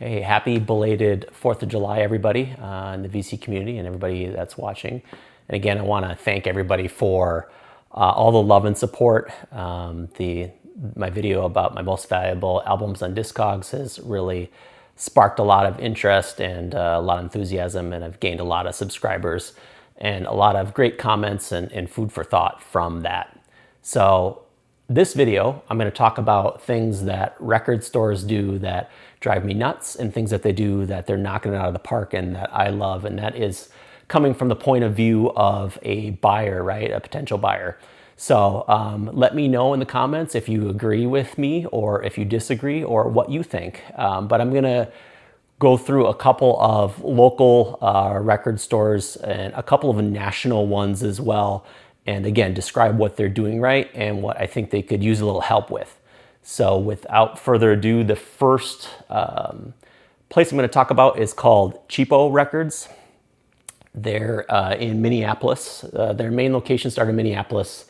Hey, happy belated 4th of July, everybody in the VC community and everybody that's watching. And again, I want to thank everybody for all the love and support. My video about my most valuable albums on Discogs has really sparked a lot of interest and a lot of enthusiasm, and I've gained a lot of subscribers and a lot of great comments and food for thought from that. So this video, I'm going to talk about things that record stores do that drive me nuts and things that they do that they're knocking it out of the park and that I love. And that is coming from the point of view of a buyer, right? A potential buyer. So let me know in the comments if you agree with me or if you disagree or what you think. But I'm going to go through a couple of local record stores and a couple of national ones as well. And again, describe what they're doing right and what I think they could use a little help with. So without further ado, the first place I'm going to talk about is called Cheapo Records. They're in Minneapolis. Their main location started in Minneapolis.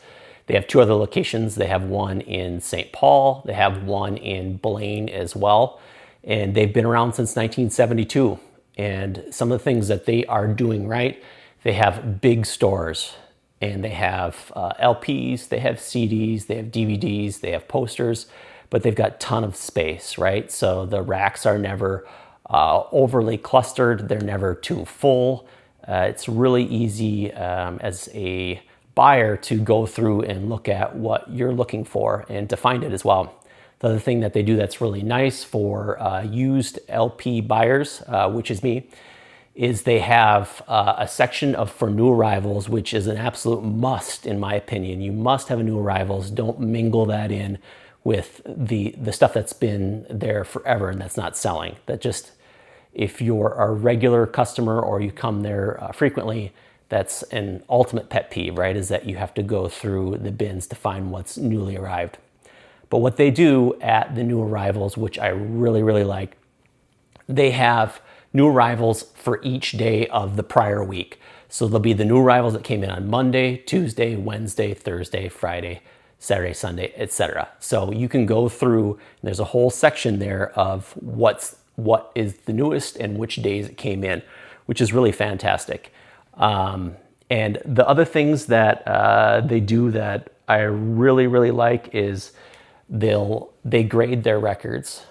They have two other locations. They have one in St. Paul. They have one in Blaine as well. And they've been around since 1972. And some of the things that they are doing right, they have big stores. And they have LPs, they have CDs, they have DVDs, they have posters, but they've got a ton of space, right? So the racks are never overly clustered. They're never too full. It's really easy as a buyer to go through and look at what you're looking for and to find it as well. The other thing that they do that's really nice for used LP buyers, which is me, is they have a section for new arrivals, which is an absolute must in my opinion. You must have a new arrivals. Don't mingle that in with the stuff that's been there forever and that's not selling. That just, if you're a regular customer or you come there frequently, that's an ultimate pet peeve, right? Is that you have to go through the bins to find what's newly arrived. But what they do at the new arrivals, which I really, really like, they have new arrivals for each day of the prior week. So there'll be the new arrivals that came in on Monday, Tuesday, Wednesday, Thursday, Friday, Saturday, Sunday, etc. So you can go through, and there's a whole section there of what is the newest and which days it came in, which is really fantastic. And the other things that they do that I really, really like is they grade their records.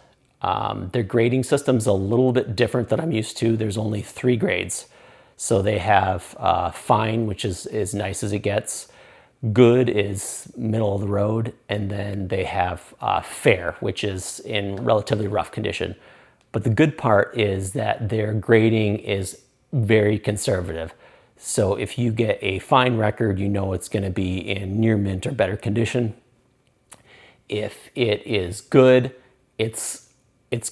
Their grading system's a little bit different than I'm used to. There's only 3 grades. So they have fine, which is as nice as it gets. Good is middle of the road. And then they have fair, which is in relatively rough condition. But the good part is that their grading is very conservative. So if you get a fine record, you know it's going to be in near mint or better condition. If it is good, it's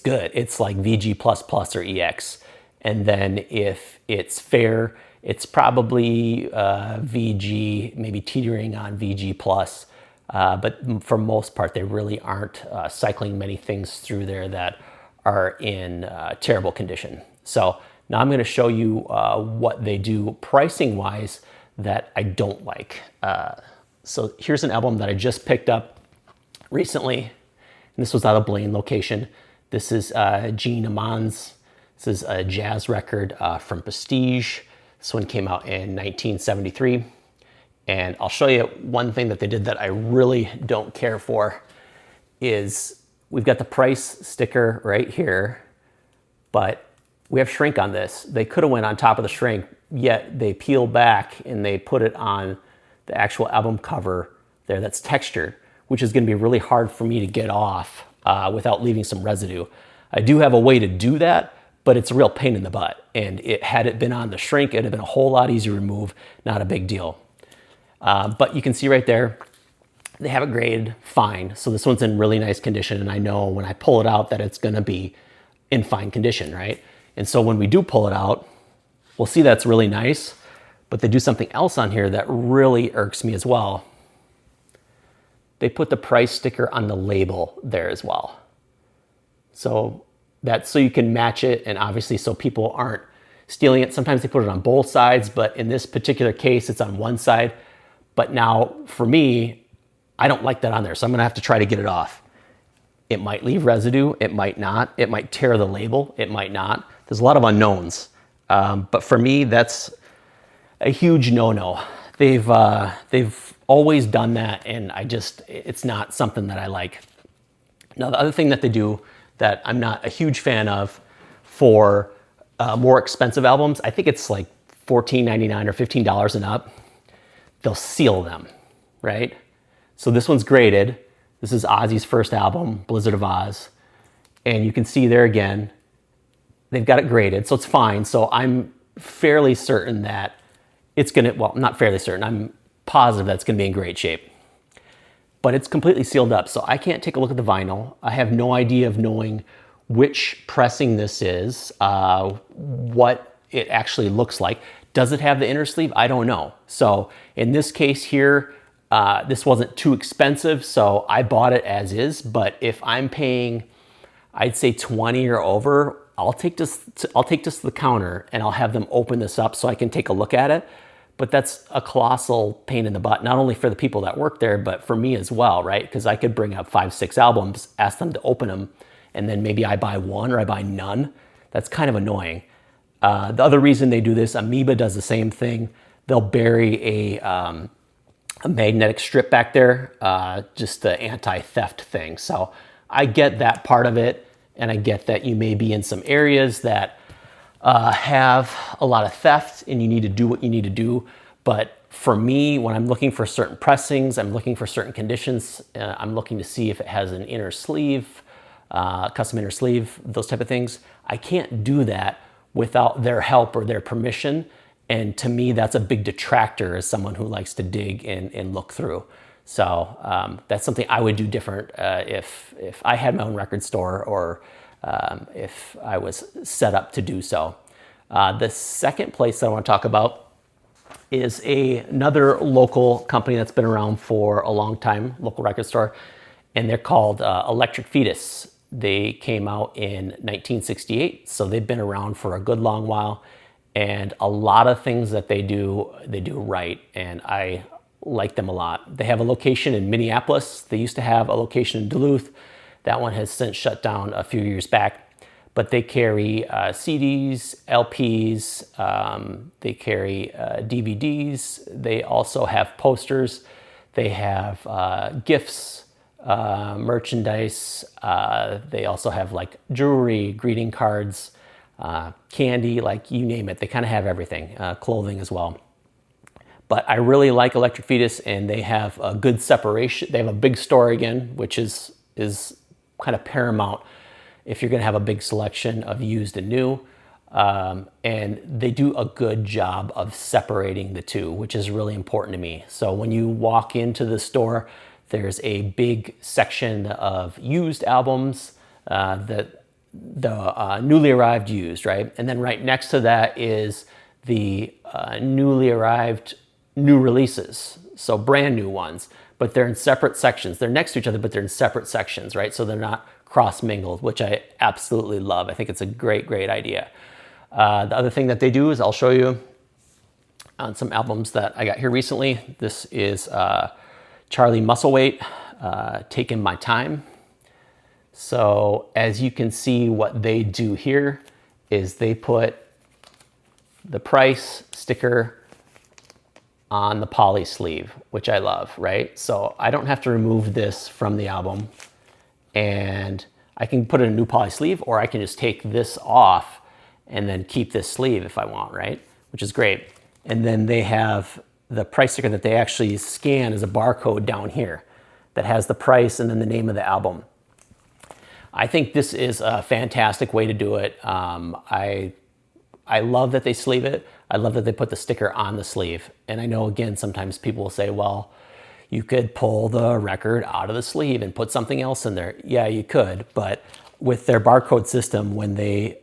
good. It's like VG++ or EX. And then if it's fair, it's probably VG, maybe teetering on VG+. But for most part, they really aren't cycling many things through there that are in terrible condition. So now I'm going to show you what they do pricing-wise that I don't like. So here's an album that I just picked up recently. And this was out of Blaine location. This is Gene Aman's. This is a jazz record from Prestige. This one came out in 1973. And I'll show you one thing that they did that I really don't care for is we've got the price sticker right here, but we have shrink on this. They could have went on top of the shrink, yet they peel back and they put it on the actual album cover there that's textured, which is going to be really hard for me to get off without leaving some residue. I do have a way to do that, but it's a real pain in the butt. And had it been on the shrink, it'd have been a whole lot easier to remove, not a big deal. But you can see right there, they have it graded fine. So this one's in really nice condition, and I know when I pull it out that it's gonna be in fine condition, right? And so when we do pull it out, we'll see that's really nice, but they do something else on here that really irks me as well. They put the price sticker on the label there as well. So that's so you can match it, and obviously so people aren't stealing it. Sometimes they put it on both sides, but in this particular case, it's on one side. But now for me, I don't like that on there, so I'm gonna have to try to get it off. It might leave residue, it might not. It might tear the label, it might not. There's a lot of unknowns. But for me, that's a huge no-no. They've always done that, and it's not something that I like. Now, the other thing that they do that I'm not a huge fan of for more expensive albums, I think it's like $14.99 or $15 and up, they'll seal them, right? So this one's graded. This is Ozzy's first album, Blizzard of Oz. And you can see there again, they've got it graded, so it's fine. So I'm fairly certain that it's gonna, well, not fairly certain, I'm positive that it's gonna be in great shape. But it's completely sealed up, so I can't take a look at the vinyl. I have no idea of knowing which pressing this is, what it actually looks like. Does it have the inner sleeve? I don't know. So in this case here, this wasn't too expensive, so I bought it as is. But if I'm paying, I'd say 20 or over, I'll take this to the counter and I'll have them open this up so I can take a look at it. But that's a colossal pain in the butt, not only for the people that work there, but for me as well, right? Because I could bring up 5, 6 albums, ask them to open them, and then maybe I buy one or I buy none. That's kind of annoying. The other reason they do this, Amoeba does the same thing. They'll bury a magnetic strip back there, just the anti-theft thing. So I get that part of it, and I get that you may be in some areas that have a lot of theft and you need to do what you need to do. But for me, when I'm looking for certain pressings, I'm looking for certain conditions, I'm looking to see if it has an inner sleeve, custom inner sleeve, those type of things. I can't do that without their help or their permission. And to me, that's a big detractor as someone who likes to dig and look through. So that's something I would do different if I had my own record store or if I was set up to do so. The second place that I want to talk about is another local company that's been around for a long time, local record store, and they're called Electric Fetus. They came out in 1968, so they've been around for a good long while, and a lot of things that they do right, and I like them a lot. They have a location in Minneapolis. They used to have a location in Duluth. That one has since shut down a few years back, but they carry CDs, LPs, they carry DVDs. They also have posters. They have gifts, merchandise. They also have like jewelry, greeting cards, candy, like you name it. They kind of have everything, clothing as well. But I really like Electric Fetus, and they have a good separation. They have a big store again, which is kind of paramount if you're going to have a big selection of used and new. And they do a good job of separating the two, which is really important to me. So when you walk into the store, there's a big section of used albums, the newly arrived used, right? And then right next to that is the newly arrived new releases, so brand new ones, but they're in separate sections. They're next to each other, but they're in separate sections, right? So they're not cross-mingled, which I absolutely love. I think it's a great, great idea. The other thing that they do is I'll show you on some albums that I got here recently. This is Charlie Musselwhite, Taking My Time. So as you can see, what they do here is they put the price sticker on the poly sleeve, which I love, right? So I don't have to remove this from the album, and I can put in a new poly sleeve, or I can just take this off and then keep this sleeve if I want, right? Which is great. And then they have the price sticker that they actually scan as a barcode down here that has the price and then the name of the album. I think this is a fantastic way to do it. I love that they sleeve it. I love that they put the sticker on the sleeve. And I know, again, sometimes people will say, well, you could pull the record out of the sleeve and put something else in there. Yeah, you could, but with their barcode system, when they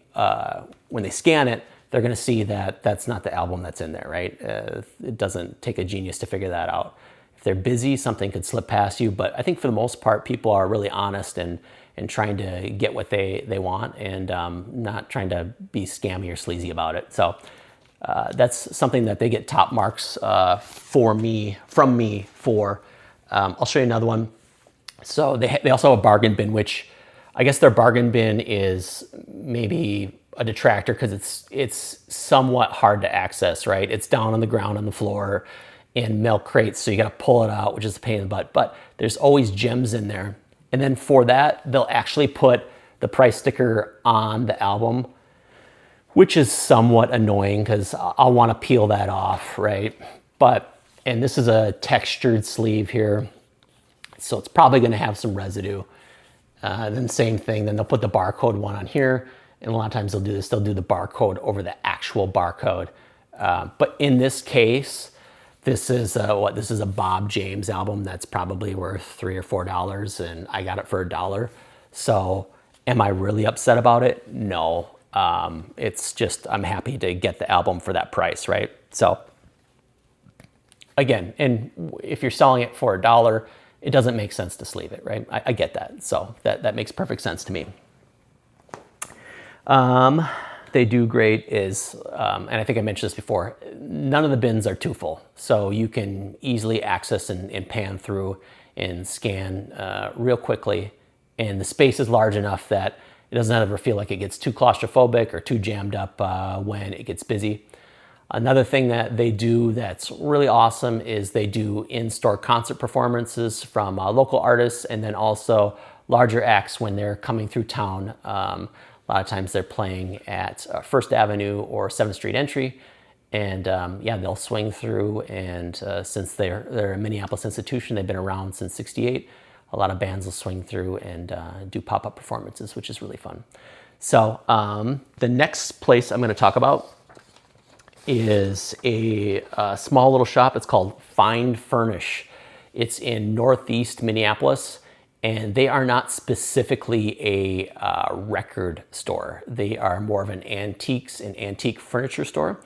scan it, they're gonna see that that's not the album that's in there, right? It doesn't take a genius to figure that out. If they're busy, something could slip past you, but I think for the most part, people are really honest and trying to get what they want, and not trying to be scammy or sleazy about it. So that's something that they get top marks from me for. I'll show you another one. So they also have a bargain bin, which I guess their bargain bin is maybe a detractor because it's somewhat hard to access, right? It's down on the ground on the floor in milk crates, so you got to pull it out, which is a pain in the butt. But there's always gems in there. And then for that, they'll actually put the price sticker on the album, which is somewhat annoying because I'll want to peel that off, right? And this is a textured sleeve here, so it's probably going to have some residue. Then same thing, then they'll put the barcode one on here, and a lot of times they'll do this, they'll do the barcode over the actual barcode. But in this case, this is a Bob James album that's probably worth $3 or $4, and I got it for $1. So am I really upset about it? No. It's just, I'm happy to get the album for that price, right? So again, and if you're selling it for $1, it doesn't make sense to sleeve it, right? I get that. So that makes perfect sense to me. They do great is, and I think I mentioned this before, none of the bins are too full. So you can easily access and pan through and scan real quickly. And the space is large enough that it doesn't ever feel like it gets too claustrophobic or too jammed up when it gets busy. Another thing that they do that's really awesome is they do in-store concert performances from local artists, and then also larger acts when they're coming through town. A lot of times they're playing at First Avenue or 7th Street Entry, and yeah, they'll swing through. And since they're a Minneapolis institution, they've been around since '68. A lot of bands will swing through and do pop-up performances, which is really fun. So the next place I'm going to talk about is a small little shop. It's called Furnish. It's in Northeast Minneapolis, and they are not specifically a record store. They are more of an antiques and antique furniture store,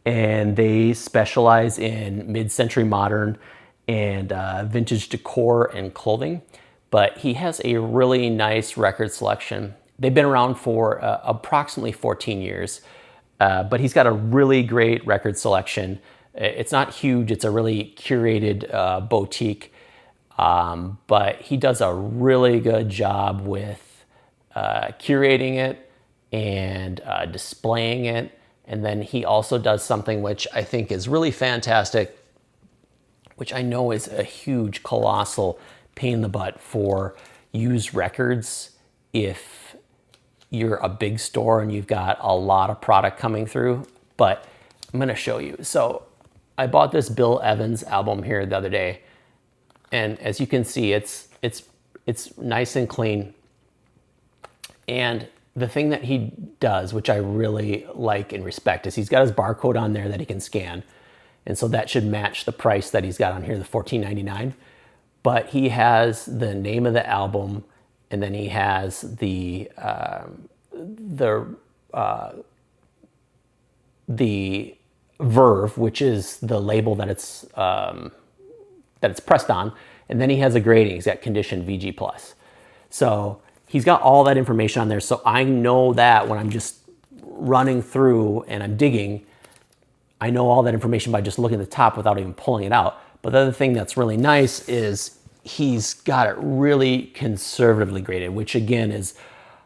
and they specialize in mid-century modern and vintage decor and clothing. But he has a really nice record selection. They've been around for approximately 14 years. But he's got a really great record selection. It's not huge, it's a really curated boutique, but he does a really good job with curating it and displaying it. And then he also does something which I think is really fantastic, which I know is a huge, colossal pain in the butt for used records if you're a big store and you've got a lot of product coming through. But I'm gonna show you. So I bought this Bill Evans album here the other day, and as you can see, it's nice and clean. And the thing that he does, which I really like and respect, is he's got his barcode on there that he can scan, and so that should match the price that he's got on here, the $14.99. But he has the name of the album, and then he has the Verve, which is the label that it's pressed on, and then he has a grading. He's got condition VG+. So he's got all that information on there, so I know that when I'm just running through and I'm digging, I know all that information by just looking at the top without even pulling it out. But the other thing that's really nice is he's got it really conservatively graded, which again is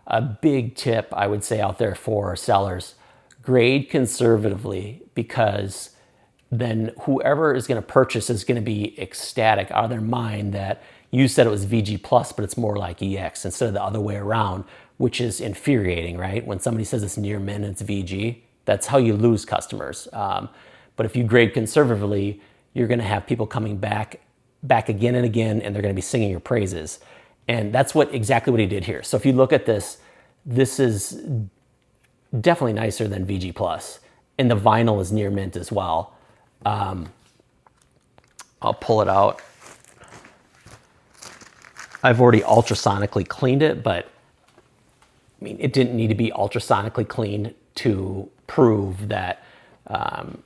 a big tip I would say out there for sellers. Grade conservatively, because then whoever is going to purchase is going to be ecstatic out of their mind that you said it was VG+, but it's more like EX instead of the other way around, which is infuriating, right? When somebody says it's near mint and it's VG, that's how you lose customers. But if you grade conservatively, you're going to have people coming back again and again, and they're going to be singing your praises. And that's exactly what he did here. So if you look at this, this is definitely nicer than VG+, and the vinyl is near mint as well. I'll pull it out. I've already ultrasonically cleaned it, but I mean, it didn't need to be ultrasonically cleaned to prove that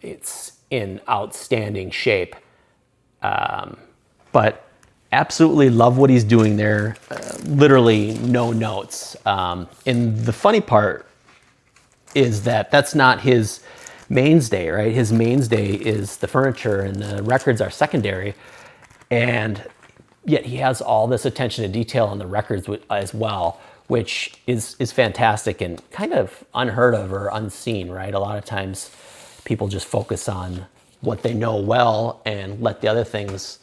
it's in outstanding shape. But absolutely love what he's doing there. Literally no notes. And the funny part is that that's not his mainstay, right? His mainstay is the furniture, and the records are secondary. And yet he has all this attention to detail on the records as well, which is fantastic and kind of unheard of or unseen, right? A lot of times people just focus on what they know well and let the other things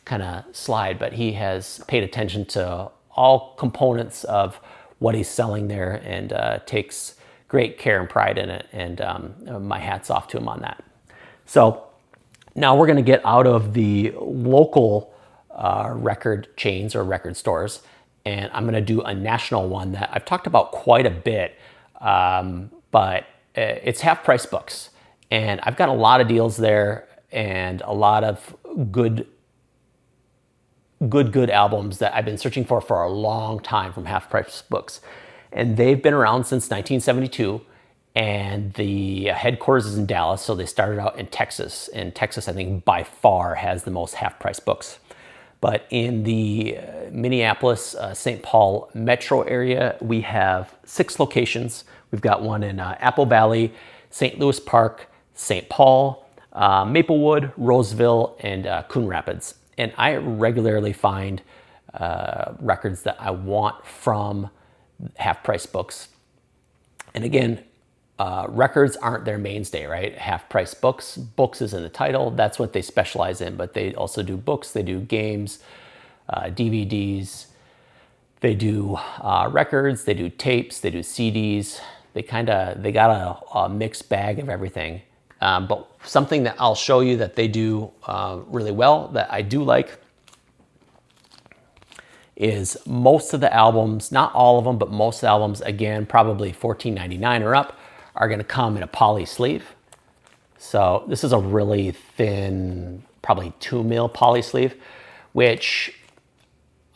kind of slide, but he has paid attention to all components of what he's selling there and takes great care and pride in it, and my hat's off to him on that. So now we're going to get out of the local record chains or record stores, and I'm going to do a national one that I've talked about quite a bit, but it's Half Price Books, and I've got a lot of deals there and a lot of good albums that I've been searching for a long time from Half Price Books. And they've been around since 1972, and the headquarters is in Dallas, so they started out in Texas. And Texas, I think, by far has the most Half Price Books. But in the Minneapolis, St. Paul metro area, we have 6 locations. We've got one in Apple Valley, St. Louis Park, St. Paul, Maplewood, Roseville, and Coon Rapids. And I regularly find records that I want from Half Price Books. And again, records aren't their mainstay, right? Half Price Books. Books is in the title. That's what they specialize in. But they also do books. They do games, DVDs. They do records. They do tapes. They do CDs. They got a mixed bag of everything. But something that I'll show you that they do really well, that I do like, is most of the albums, not all of them, but most of the albums, again, probably $14.99 or up, are going to come in a poly sleeve. So this is a really thin, probably 2 mil poly sleeve, which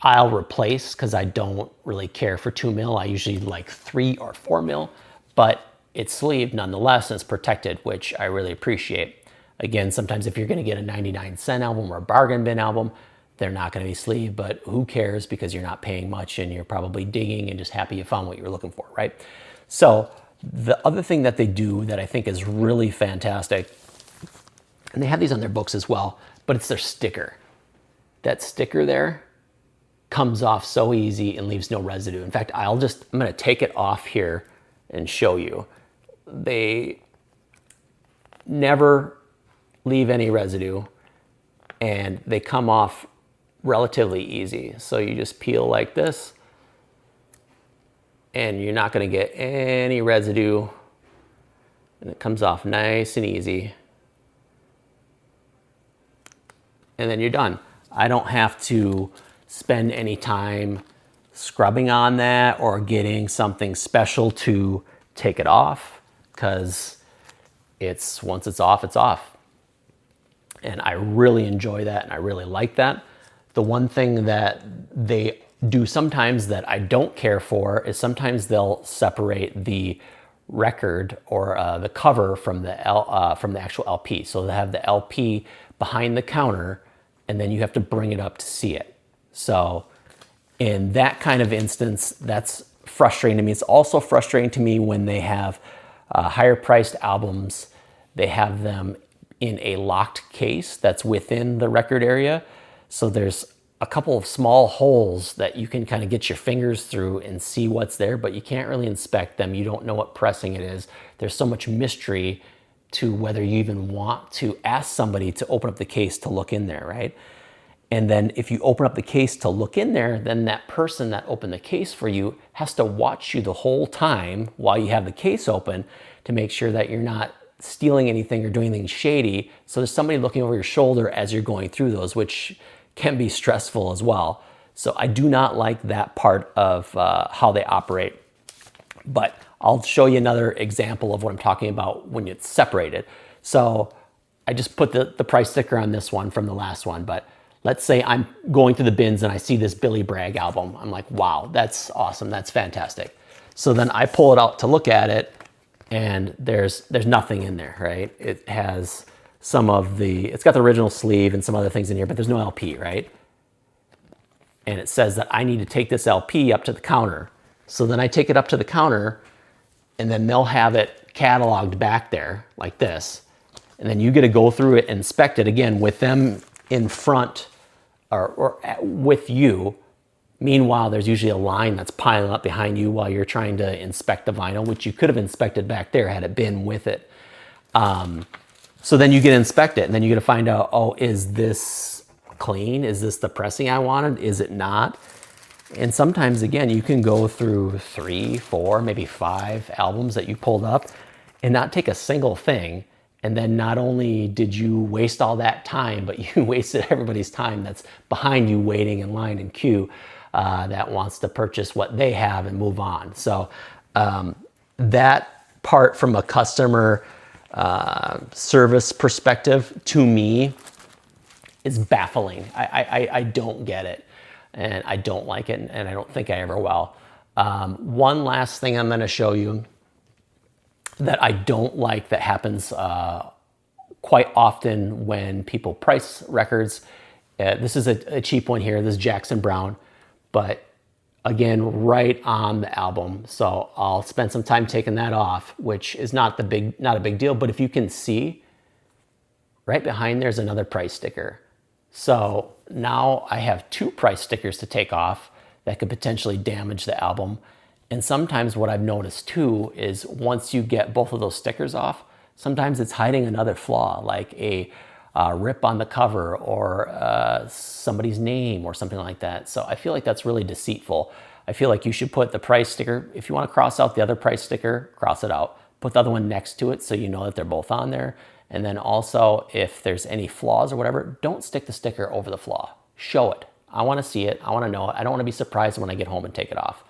I'll replace because I don't really care for 2 mil. I usually like 3 or 4 mil, but it's sleeved nonetheless and it's protected, which I really appreciate. Again, sometimes if you're going to get a 99-cent album or a bargain bin album, they're not going to be sleeved, but who cares, because you're not paying much and you're probably digging and just happy you found what you're looking for, right? So the other thing that they do that I think is really fantastic, and they have these on their books as well, but it's their sticker. That sticker there comes off so easy and leaves no residue. In fact, I'm going to take it off here and show you. They never leave any residue and they come off relatively easy. So you just peel like this and you're not going to get any residue, and it comes off nice and easy. And then you're done. I don't have to spend any time scrubbing on that or getting something special to take it off, because once it's off, it's off. And I really enjoy that and I really like that. The one thing that they do sometimes that I don't care for is sometimes they'll separate the record or the cover from the actual LP. So they have the LP behind the counter and then you have to bring it up to see it. So in that kind of instance, that's frustrating to me. It's also frustrating to me when they have higher priced albums. They have them in a locked case that's within the record area. So there's a couple of small holes that you can kind of get your fingers through and see what's there, but you can't really inspect them. You don't know what pressing it is. There's so much mystery to whether you even want to ask somebody to open up the case to look in there, right? And then if you open up the case to look in there, then that person that opened the case for you has to watch you the whole time while you have the case open to make sure that you're not stealing anything or doing anything shady. So there's somebody looking over your shoulder as you're going through those, which can be stressful as well. So I do not like that part of how they operate. But I'll show you another example of what I'm talking about when it's separated. So I just put the price sticker on this one from the last one, but let's say I'm going through the bins and I see this Billy Bragg album. I'm like, wow, that's awesome, that's fantastic. So then I pull it out to look at it and there's nothing in there, right? It has it's got the original sleeve and some other things in here, but there's no LP, right? And it says that I need to take this LP up to the counter. So then I take it up to the counter and then they'll have it cataloged back there like this. And then you get to go through it and inspect it again with them in front or with you Meanwhile, there's usually a line that's piling up behind you while you're trying to inspect the vinyl, which you could have inspected back there had it been with it. So then you get to inspect it, and then you get to find out, oh, is this clean? Is this the pressing I wanted? Is it not? And sometimes, again, you can go through 3, 4, maybe 5 albums that you pulled up and not take a single thing. And then not only did you waste all that time, but you wasted everybody's time that's behind you waiting in line in queue that wants to purchase what they have and move on. So that part from a customer service perspective, to me, is baffling. I don't get it, and I don't like it, and I don't think I ever will. One last thing I'm going to show you that I don't like that happens quite often when people price records. This is a cheap one here. This is Jackson Browne, but again, right on the album. So I'll spend some time taking that off, which is not a big deal. But if you can see, right behind there's another price sticker. So now I have 2 price stickers to take off that could potentially damage the album. And sometimes what I've noticed too is once you get both of those stickers off, sometimes it's hiding another flaw, like a rip on the cover or somebody's name or something like that. So I feel like that's really deceitful. I feel like you should put the price sticker, if you want to cross out the other price sticker, cross it out. Put the other one next to it so you know that they're both on there. And then also, if there's any flaws or whatever, don't stick the sticker over the flaw. Show it. I want to see it. I want to know it. I don't want to be surprised when I get home and take it off.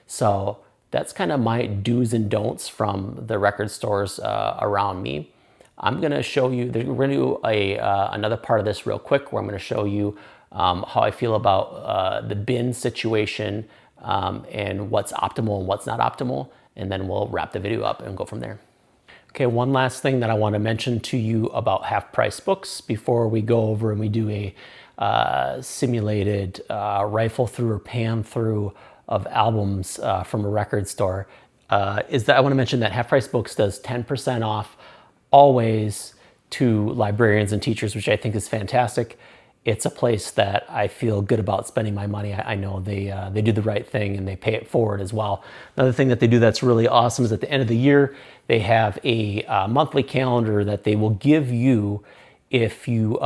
So that's kind of my do's and don'ts from the record stores around me. I'm going to show you, we're going to do another part of this real quick where I'm going to show you how I feel about the bin situation and what's optimal and what's not optimal. And then we'll wrap the video up and go from there. Okay, one last thing that I want to mention to you about half-price books before we go over and we do a simulated rifle through or pan through of albums from a record store, is that I want to mention that Half Price Books does 10% off always to librarians and teachers, which I think is fantastic. It's a place that I feel good about spending my money. I know they do the right thing and they pay it forward as well. Another thing that they do that's really awesome is at the end of the year, they have a monthly calendar that they will give you if you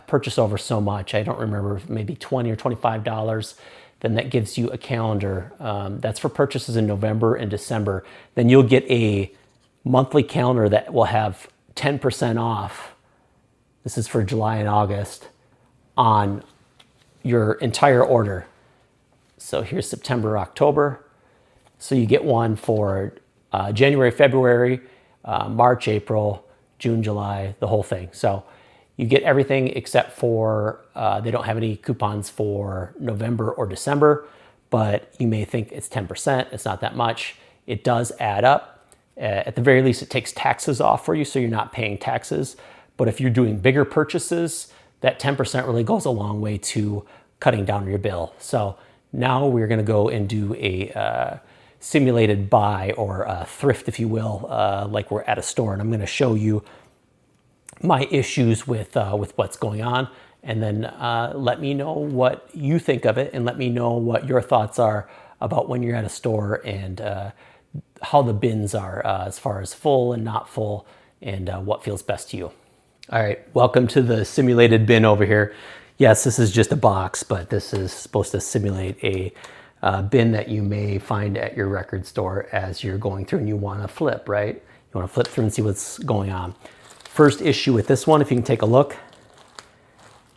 purchase over so much. I don't remember, maybe $20 or $25. Then that gives you a calendar. That's for purchases in November and December. Then you'll get a monthly calendar that will have 10% off. This is for July and August on your entire order. So here's September, October. So you get one for January, February, March, April, June, July, the whole thing. So you get everything except for, they don't have any coupons for November or December, but you may think it's 10%. It's not that much. It does add up. At the very least, it takes taxes off for you, so you're not paying taxes. But if you're doing bigger purchases, that 10% really goes a long way to cutting down your bill. So now we're gonna go and do a simulated buy or a thrift, if you will, like we're at a store. And I'm gonna show you my issues with what's going on, and then let me know what you think of it, and let me know what your thoughts are about when you're at a store and how the bins are as far as full and not full, and what feels best to you. All right, welcome to the simulated bin over here. Yes, this is just a box, but this is supposed to simulate a bin that you may find at your record store as you're going through and you want to flip, right? You want to flip through and see what's going on. First issue with this one, if you can take a look,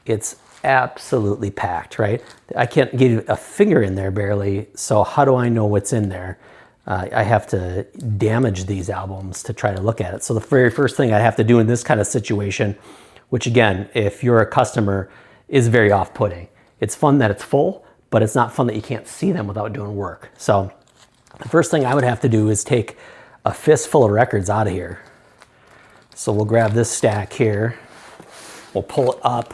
it's absolutely packed, right? I can't get a finger in there barely, so how do I know what's in there? I have to damage these albums to try to look at it. So the very first thing I have to do in this kind of situation, which again, if you're a customer, is very off-putting. It's fun that it's full, but it's not fun that you can't see them without doing work. So the first thing I would have to do is take a fistful of records out of here. So we'll grab this stack here, we'll pull it up,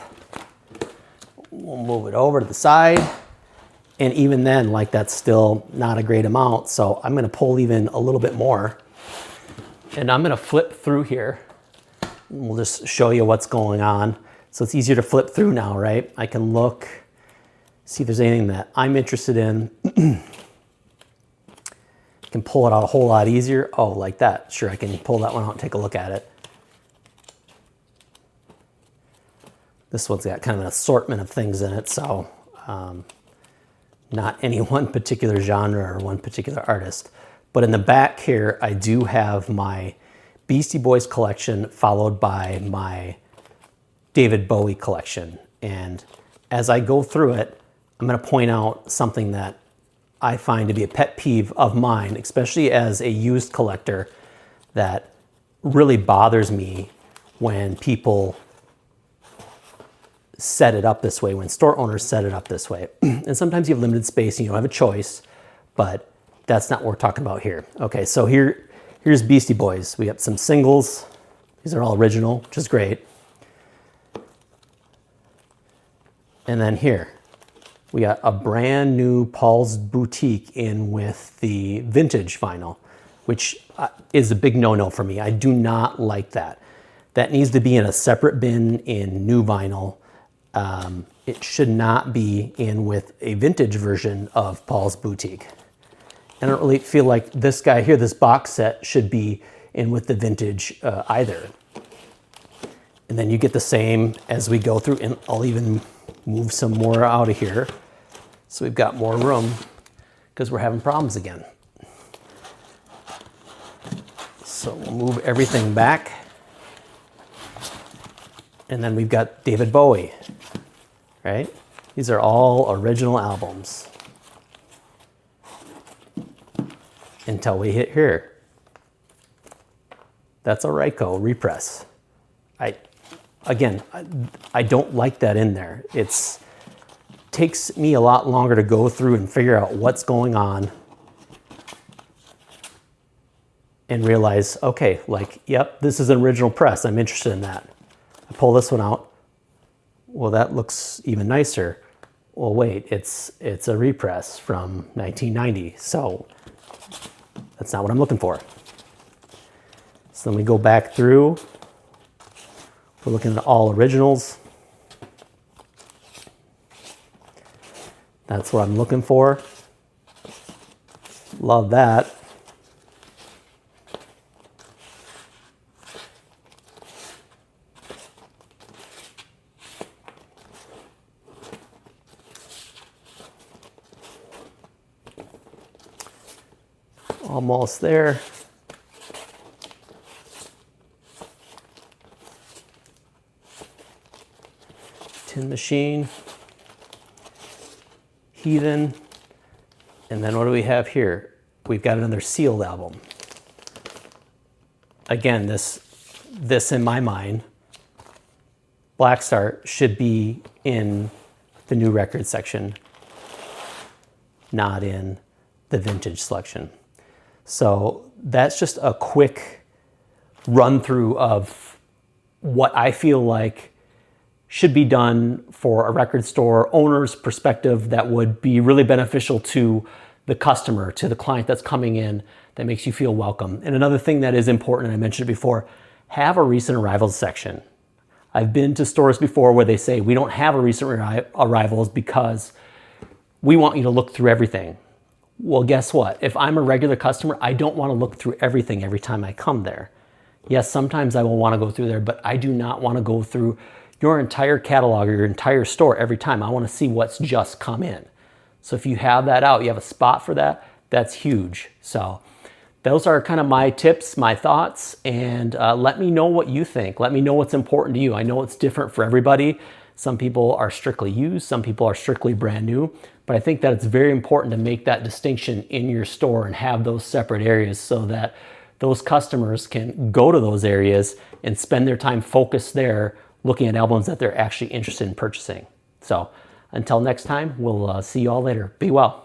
we'll move it over to the side, and even then, like, that's still not a great amount, so I'm gonna pull even a little bit more, and I'm gonna flip through here. We'll just show you what's going on. So it's easier to flip through now, right? I can look see if there's anything that I'm interested in. Can pull it out a whole lot easier. Oh, like that. Sure, I can pull that one out and take a look at it. This one's got kind of an assortment of things in it, so not any one particular genre or one particular artist. But in the back here, I do have my Beastie Boys collection followed by my David Bowie collection. And as I go through it, I'm going to point out something that I find to be a pet peeve of mine, especially as a used collector, that really bothers me when people set it up this way, when store owners set it up this way. And sometimes you have limited space and you don't have a choice, but that's not what we're talking about here. Okay, so here's Beastie Boys. We got some singles. These are all original, which is great. And then here, we got a brand new Paul's Boutique in with the vintage vinyl, which is a big no-no for me. I do not like that. That needs to be in a separate bin in new vinyl. It should not be in with a vintage version of Paul's Boutique. I don't really feel like this guy here, this box set, should be in with the vintage either. And then you get the same as we go through, and I'll even move some more out of here so we've got more room because we're having problems again. So we'll move everything back. And then we've got David Bowie, right? These are all original albums. Until we hit here. That's a Ryko repress. I don't like that in there. It takes me a lot longer to go through and figure out what's going on and realize, okay, like, yep, this is an original press. I'm interested in that. I pull this one out. Well, that looks even nicer. Well, wait, it's a repress from 1990. So that's not what I'm looking for. So then we go back through. We're looking at all originals. That's what I'm looking for. Love that. Almost there. Tin Machine, Heathen, and then what do we have here? We've got another sealed album. Again, this in my mind, Black Star should be in the new record section, not in the vintage selection. So that's just a quick run through of what I feel like should be done for a record store owner's perspective that would be really beneficial to the customer, to the client that's coming in, that makes you feel welcome. And another thing that is important, and I mentioned it before, have a recent arrivals section. I've been to stores before where they say, we don't have a recent arrivals because we want you to look through everything. Well, guess what? If I'm a regular customer, I don't want to look through everything every time I come there. Yes, sometimes I will want to go through there, but I do not want to go through your entire catalog or your entire store every time. I want to see what's just come in. So if you have that out, you have a spot for that, that's huge. So those are kind of my tips, my thoughts, and let me know what you think. Let me know what's important to you. I know it's different for everybody. Some people are strictly used, some people are strictly brand new, but I think that it's very important to make that distinction in your store and have those separate areas so that those customers can go to those areas and spend their time focused there looking at albums that they're actually interested in purchasing. So until next time, we'll see you all later. Be well.